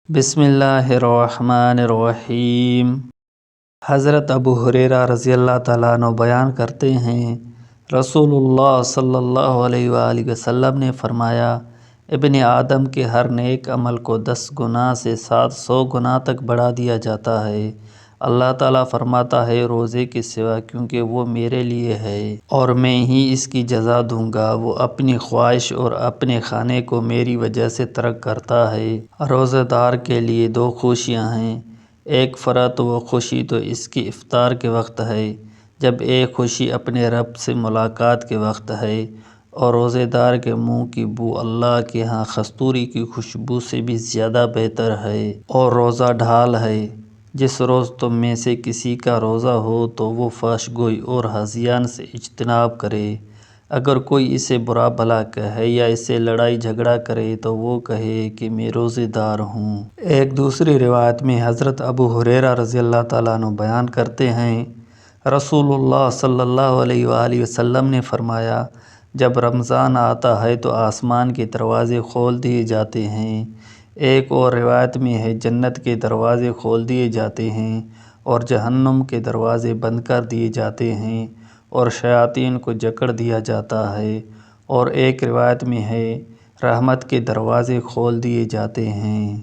بسم اللہ الرحمن الرحیم۔ حضرت ابو ہریرہ رضی اللہ تعالیٰ عنہ بیان کرتے ہیں، رسول اللہ صلی اللہ علیہ وآلہ وسلم نے فرمایا، ابن آدم کے ہر نیک عمل کو 10 گنا سے 700 گنا تک بڑھا دیا جاتا ہے۔ اللہ تعالیٰ فرماتا ہے، روزے کے سوا کیونکہ وہ میرے لیے ہے اور میں ہی اس کی جزا دوں گا۔ وہ اپنی خواہش اور اپنے کھانے کو میری وجہ سے ترک کرتا ہے۔ روزہ دار کے لیے 2 خوشیاں ہیں، ایک فرحت و خوشی تو اس کی افطار کے وقت ہے، جب ایک خوشی اپنے رب سے ملاقات کے وقت ہے، اور روزہ دار کے منہ کی بو اللہ کے ہاں کستوری کی خوشبو سے بھی زیادہ بہتر ہے۔ اور روزہ ڈھال ہے، جس روز تم میں سے کسی کا روزہ ہو تو وہ فحش گوئی اور ہذیان سے اجتناب کرے۔ اگر کوئی اسے برا بھلا کہے یا اس سے لڑائی جھگڑا کرے تو وہ کہے کہ میں روزہ دار ہوں۔ ایک دوسری روایت میں حضرت ابو ہریرہ رضی اللہ تعالیٰ عنہ بیان کرتے ہیں، رسول اللہ صلی اللہ علیہ وآلہ وسلم نے فرمایا، جب رمضان آتا ہے تو آسمان کے دروازے کھول دیے جاتے ہیں۔ ایک اور روایت میں ہے، جنت کے دروازے کھول دیے جاتے ہیں اور جہنم کے دروازے بند کر دیے جاتے ہیں اور شیاطین کو جکڑ دیا جاتا ہے، اور ایک روایت میں ہے، رحمت کے دروازے کھول دیے جاتے ہیں۔